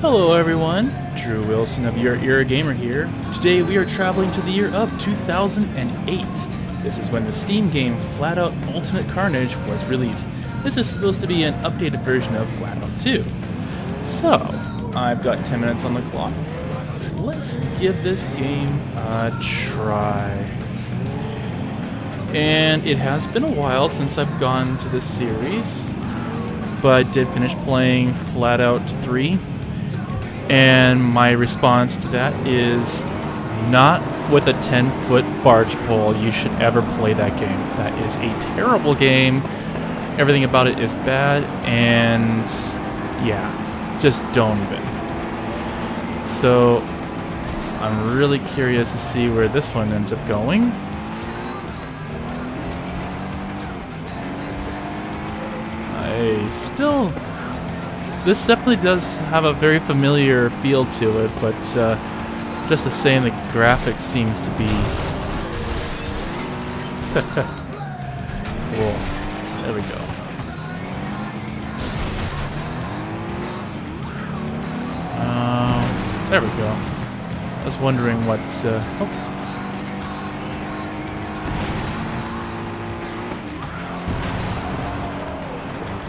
Hello everyone, Drew Wilson of Your Era Gamer here. Today we are traveling to the year of 2008. This is when the Steam game Flatout Ultimate Carnage was released. This is supposed to be an updated version of Flatout 2. So, I've got 10 minutes on the clock. Let's give this game a try. And it has been a while since I've gone to this series, but I did finish playing Flatout 3. And my response to that is, not with a 10-foot barge pole, you should ever play that game. That is a terrible game. Everything about it is bad, and yeah, just don't even. So, I'm really curious to see where this one ends up going. This definitely does have a very familiar feel to it, but just the same, the graphics seems to be cool. There we go. There we go. I was wondering what.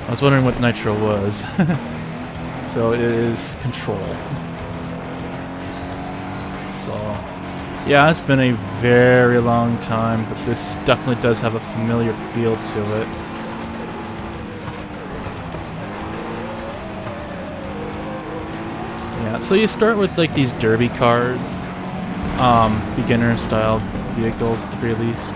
I was wondering what Nitro was. So it is Control. So, yeah, it's been a very long time, but this definitely does have a familiar feel to it. Yeah, so you start with like these derby cars, beginner style vehicles at the very least.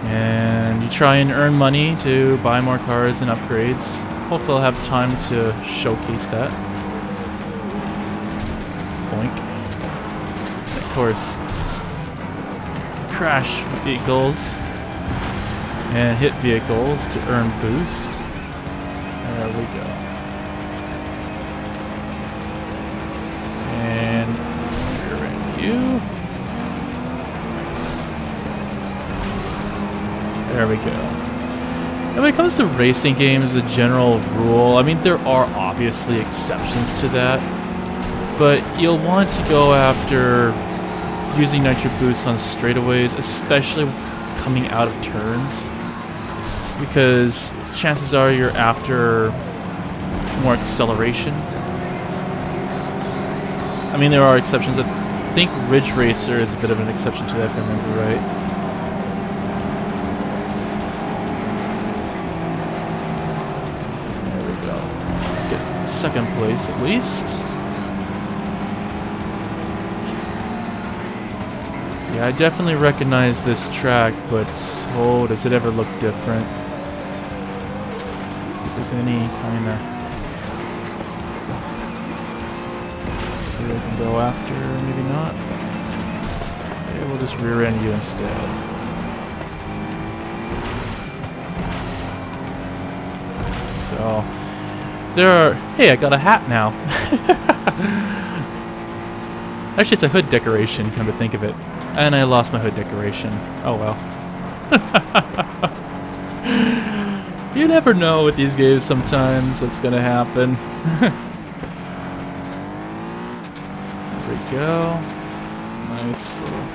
And you try and earn money to buy more cars and upgrades. Hopefully I'll have time to showcase that. Boink. Of course, crash vehicles and hit vehicles to earn boost. There we go. And rear-end you. There we go. And when it comes to racing games, the general rule, I mean, there are obviously exceptions to that, but you'll want to go after using nitro boosts on straightaways, especially coming out of turns, because chances are you're after more acceleration. I mean, there are exceptions. I think Ridge Racer is a bit of an exception to that, if I remember right. Second place at least. Yeah, I definitely recognize this track, but oh, does it ever look different? Let's see if there's any kind of maybe we can go after, maybe not. Okay, we'll just rear end you instead. So there are... Hey, I got a hat now. Actually, it's a hood decoration, come to think of it. And I lost my hood decoration. Oh well. You never know with these games sometimes what's gonna happen. There we go. Nice little...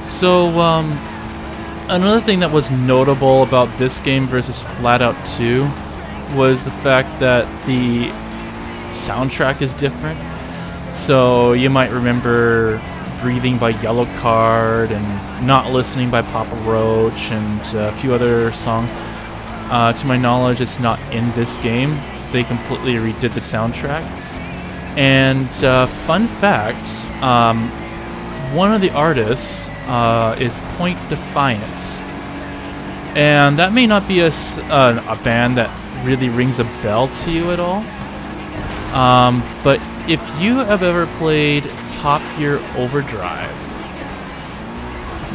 So, another thing that was notable about this game versus Flatout 2 was the fact that the soundtrack is different. So you might remember Breathing by Yellowcard and Not Listening by Papa Roach and a few other songs. To my knowledge, it's not in this game. They completely redid the soundtrack. And fun fact, one of the artists is Point Defiance, and that may not be a band that really rings a bell to you at all, but if you have ever played Top Gear Overdrive,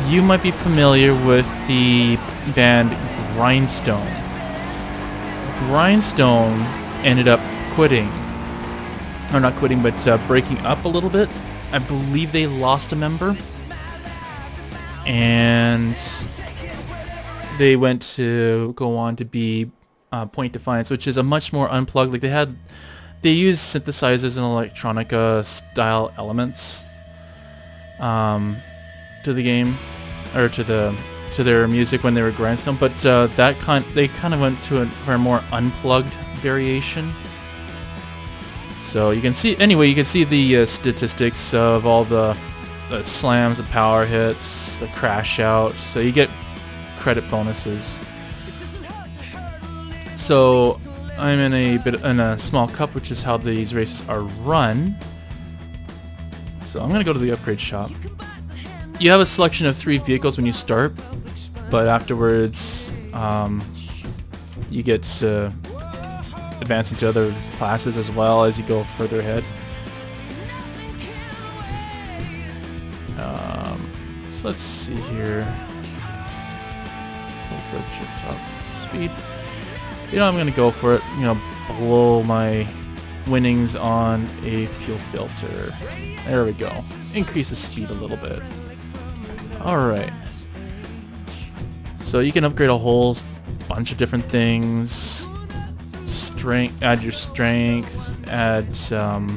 you might be familiar with the band Grindstone. Grindstone ended up quitting, or not quitting, but breaking up a little bit. I believe they lost a member, and they went to go on to be Point Defiance, which is a much more unplugged. Like they use synthesizers and electronica style elements to the game, or to their music when they were Grindstone. But they kind of went to for a more unplugged variation. So you can see the statistics of all the slams, the power hits, the crash out. So you get credit bonuses. So I'm in a small cup, which is how these races are run. So I'm gonna go to the upgrade shop. You have a selection of 3 vehicles when you start, but afterwards you get to advance into other classes as well as you go further ahead. So let's see here. Top speed. I'm gonna go for it. Blow my winnings on a fuel filter. There we go. Increase the speed a little bit. Alright. So you can upgrade a whole bunch of different things. Add your strength, add to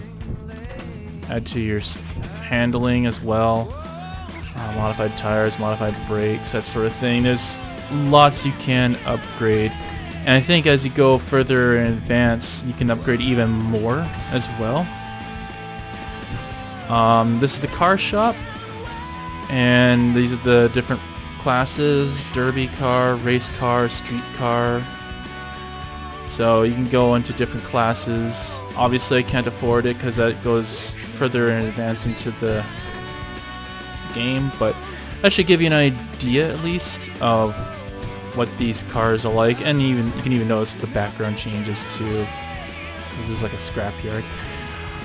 your handling as well. Modified tires, modified brakes, that sort of thing. There's lots you can upgrade. And I think as you go further in advance, you can upgrade even more as well. This is the car shop, and these are the different classes: derby car, race car, street car. So you can go into different classes. Obviously I can't afford it because that goes further in advance into the game, but that should give you an idea at least of what these cars are like. And you can even notice the background changes too. This is like a scrapyard.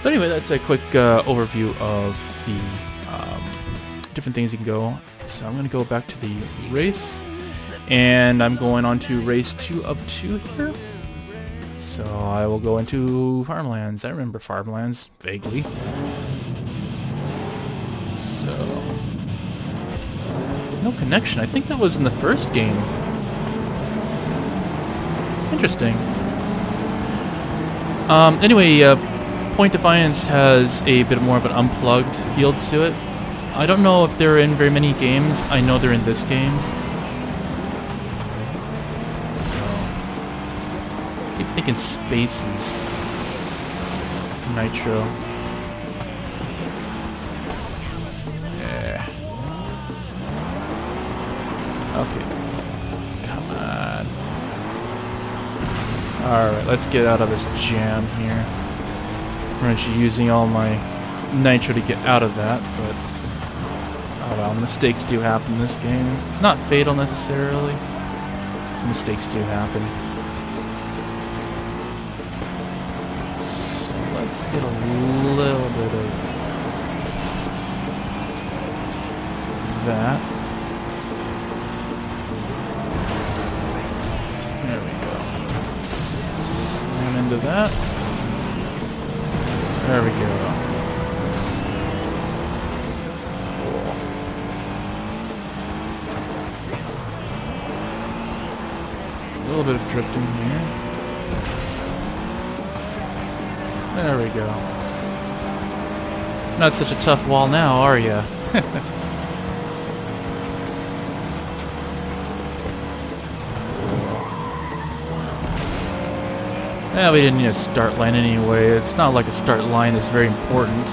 But anyway, that's a quick overview of the different things you can go. So I'm going to go back to the race, and I'm going on to race 2 of 2 here. So I will go into Farmlands. I remember Farmlands vaguely. So no connection. I think that was in the first game. Interesting. Anyway, Point Defiance has a bit more of an unplugged feel to it. I don't know if they're in very many games. I know they're in this game. So I keep thinking Spaces. Nitro. Yeah. Okay. Come on. Alright, let's get out of this jam here. I'm actually using all my nitro to get out of that, but oh well, mistakes do happen in this game. Not fatal necessarily. Mistakes do happen. So let's get a little bit of that. There we go. Slam into that. There we go. Cool. A little bit of drifting here. There we go. Not such a tough wall now, are ya? Yeah, we didn't need a start line anyway. It's not like a start line is very important.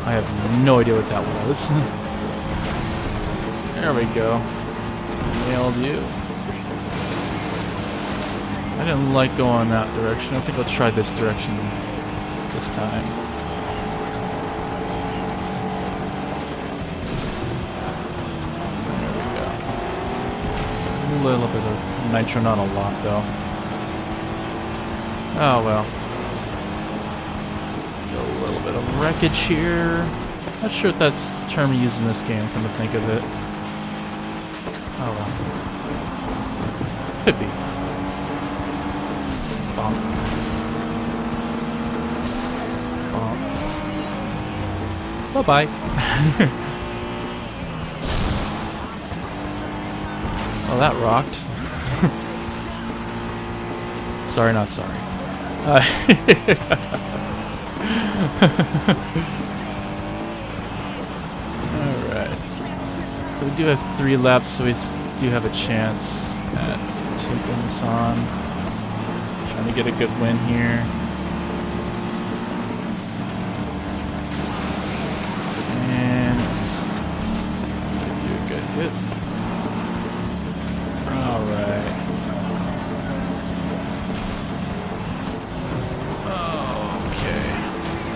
I have no idea what that was. There we go. Nailed you. I didn't like going that direction. I think I'll try this direction this time. There we go. A little bit of nitro, not a lot though. Oh well. A little bit of wreckage here. Not sure if that's the term used in this game, come to think of it. Oh well. Could be. Bonk. Bonk. Bye-bye. that rocked. Sorry, not sorry. Alright. So we do have 3 laps, so we do have a chance at taking this on. Trying to get a good win here. And let's give you a good hit. Alright. Okay.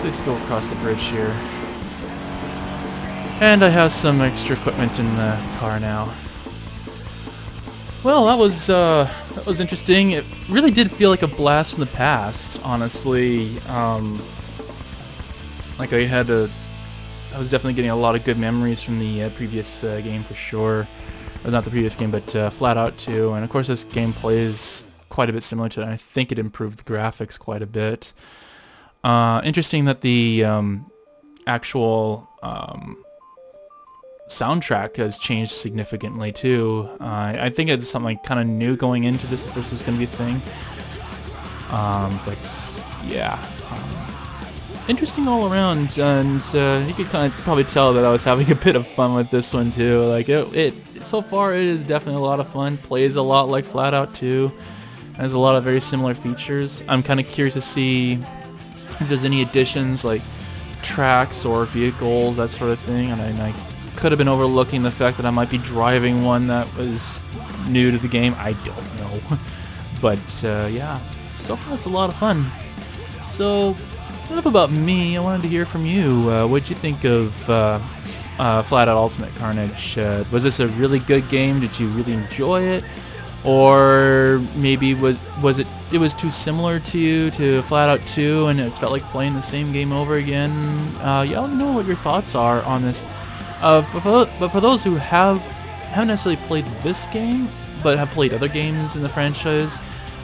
Let's go across the bridge here. And I have some extra equipment in the car now. Well, that was interesting. It really did feel like a blast from the past, honestly. Like I was definitely getting a lot of good memories from the previous game for sure. Or not the previous game, but Flatout 2. And of course this game plays quite a bit similar to it. I think it improved the graphics quite a bit. Interesting that the actual soundtrack has changed significantly too. I think it's something kind of new going into this. This was going to be a thing. But yeah, interesting all around, and you could kind of probably tell that I was having a bit of fun with this one too. Like it so far it is definitely a lot of fun. Plays a lot like Flatout 2. Has a lot of very similar features. I'm kind of curious to see if there's any additions like tracks or vehicles, that sort of thing. And I could have been overlooking the fact that I might be driving one that was new to the game. I don't know. But yeah, so far it's a lot of fun. So enough about me. I wanted to hear from you. What'd you think of Flatout Ultimate Carnage? Was this a really good game? Did you really enjoy it? Or maybe was it too similar to you to Flatout 2 and it felt like playing the same game over again? Yeah, let me know what your thoughts are on this. But for those who haven't necessarily played this game, but have played other games in the franchise,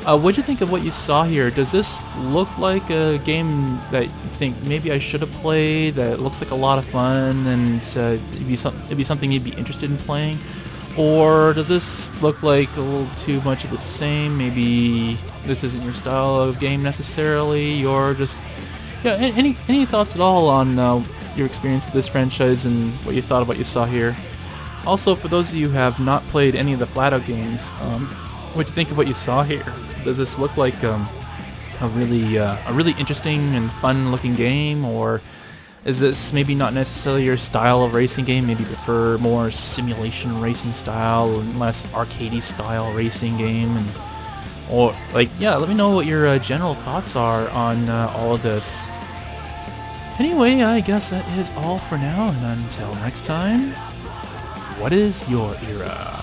what'd you think of what you saw here? Does this look like a game that you think maybe I should have played, that looks like a lot of fun, and it'd be something you'd be interested in playing? Or does this look like a little too much of the same? Maybe this isn't your style of game necessarily, or just, yeah, any thoughts at all on your experience with this franchise and what you thought of what you saw here? Also, for those of you who have not played any of the Flatout games, what do you think of what you saw here? Does this look like a really interesting and fun-looking game, or is this maybe not necessarily your style of racing game? Maybe you prefer more simulation racing style and less arcadey style racing game, or like, yeah, let me know what your general thoughts are on all of this. Anyway, I guess that is all for now, and until next time, what is your era?